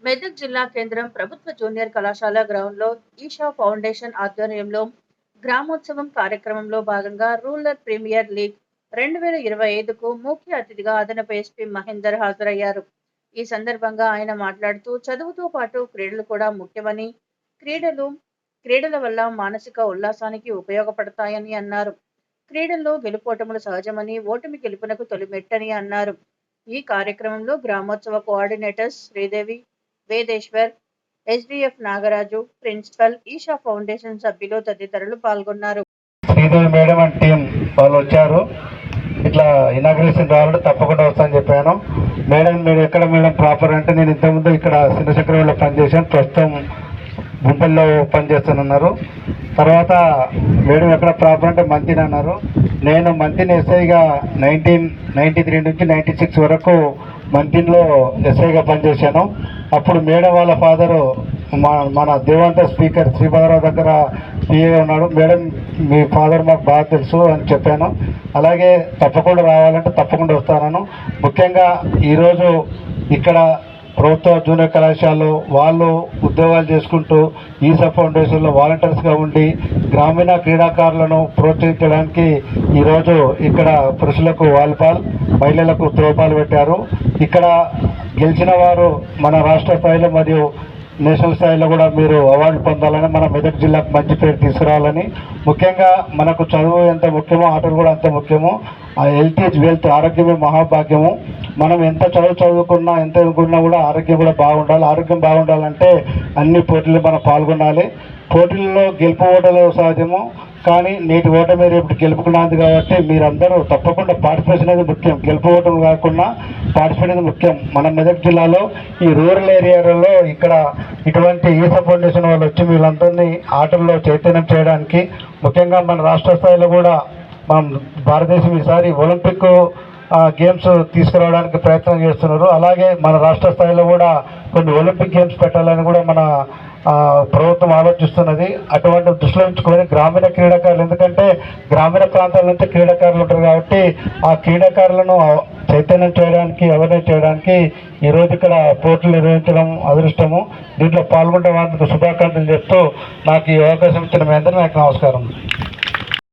మెదక్ జిల్లా కేంద్రం ప్రభుత్వ జూనియర్ కళాశాల గ్రౌండ్లో ఈషా ఫౌండేషన్ ఆధ్వర్యంలో గ్రామోత్సవం కార్యక్రమంలో భాగంగా రూరల్ ప్రీమియర్ లీగ్ 2025కు ముఖ్య అతిథిగా అదనపు ఎస్పీ మహేందర్ హాజరయ్యారు. ఈ సందర్భంగా ఆయన మాట్లాడుతూ చదువుతో పాటు క్రీడలు కూడా ముఖ్యమని, క్రీడల వల్ల మానసిక ఉల్లాసానికి ఉపయోగపడతాయని అన్నారు. క్రీడల్లో గెలుపోటములు సహజమని, ఓటమి గెలుపునకు తొలి మెట్టని అన్నారు. ఈ కార్యక్రమంలో గ్రామోత్సవ coordinators Sridevi, Vedeshwar, SDF Nagaraju, principal, Isha foundation సభ్యులు తదితరులు పాల్గొన్నారు. శ్రీదేవి మేడం అండ్ టీం వాళ్ళు వచ్చారు. ఇట్లా ఇనాగ్రేషన్ కావాలంటే తప్పకుండా వస్తానని చెప్పాను. మేడం మీరు ఎక్కడ మేడం ప్రాపర్ అంటే నేను ఇంతకుముందు ఇక్కడ చిన్నచక్రంలో పనిచేశాను, ప్రస్తుతం గుంపల్లో పనిచేస్తున్నారు. తర్వాత మేడం ఎక్కడ ప్రాపర్ అంటే మంతిని అన్నారు. నేను మంతిని ఎస్ఐగా 1993 నుంచి 96 వరకు మంతిన్లో ఎస్ఐగా పనిచేశాను. అప్పుడు మేడం వాళ్ళ ఫాదరు మన దేవంత స్పీకర్ శ్రీపాదరావు దగ్గర పిఏగా ఉన్నాడు. మేడం మీ ఫాదర్ మాకు బాగా తెలుసు అని చెప్పాను. అలాగే తప్పకుండా రావాలంటే తప్పకుండా వస్తాను. ముఖ్యంగా ఈరోజు ఇక్కడ ప్రభుత్వ జూనియర్ కళాశాలలో వాళ్ళు ఉద్యోగాలు చేసుకుంటూ ఈసా ఫౌండేషన్లో వాలంటీర్స్గా ఉండి గ్రామీణ క్రీడాకారులను ప్రోత్సహించడానికి ఈరోజు ఇక్కడ పురుషులకు వాలీబాల్, మహిళలకు త్రోబాల్ పెట్టారు. ఇక్కడ గెలిచిన వారు మన రాష్ట్ర స్థాయిలో మరియు నేషనల్ స్థాయిలో కూడా మీరు అవార్డు పొందాలని, మన మెదక్ జిల్లాకు మంచి పేరు తీసుకురావాలని, ముఖ్యంగా మనకు చదువు ఎంత ముఖ్యమో ఆటలు కూడా అంత ముఖ్యము. ఆ హెల్త్ ఈజ్ వెల్త్, ఆరోగ్యమే మహాభాగ్యము. మనం ఎంత చదువుకున్నా ఎంత ఎదుర్కొన్నా కూడా ఆరోగ్యం కూడా బాగుండాలి. ఆరోగ్యం బాగుండాలంటే అన్ని పోటీలు మనం పాల్గొనాలి. పోటీల్లో గెలుపు ఓటలు సహజము, కానీ నేటి ఓటమి రేపు గెలుపుకున్నది కాబట్టి మీరందరూ తప్పకుండా పార్టిసిపేషన్ అనేది ముఖ్యం. గెలుపు ఓటమి కాకుండా పార్టిసిపేట్ అనేది ముఖ్యం. మన మెదక్ జిల్లాలో ఈ రూరల్ ఏరియాలలో ఇక్కడ ఇటువంటి ఈసా ఫౌండేషన్ వాళ్ళు వచ్చి వీళ్ళందరినీ ఆటల్లో చైతన్యం చేయడానికి, ముఖ్యంగా మన రాష్ట్ర స్థాయిలో కూడా మనం భారతదేశం ఈసారి ఒలింపిక్ గేమ్స్ తీసుకురావడానికి ప్రయత్నం చేస్తున్నారు. అలాగే మన రాష్ట్ర స్థాయిలో కూడా కొన్ని ఒలింపిక్ గేమ్స్ పెట్టాలని కూడా మన ప్రభుత్వం ఆలోచిస్తున్నది. అటువంటి దృష్టిలో ఉంచుకొని గ్రామీణ క్రీడాకారులు, ఎందుకంటే గ్రామీణ ప్రాంతాల నుంచి క్రీడాకారులు ఉంటారు కాబట్టి ఆ క్రీడాకారులను చైతన్యం చేయడానికి, అవేర్నెస్ చేయడానికి ఈరోజు ఇక్కడ పోటీలు నిర్వహించడం అదృష్టము. దీంట్లో పాల్గొంటే వాళ్ళకి శుభాకాంక్షలు చెప్తూ నాకు ఈ అవకాశం ఇచ్చిన మీ అందరికీ నాకు నమస్కారం.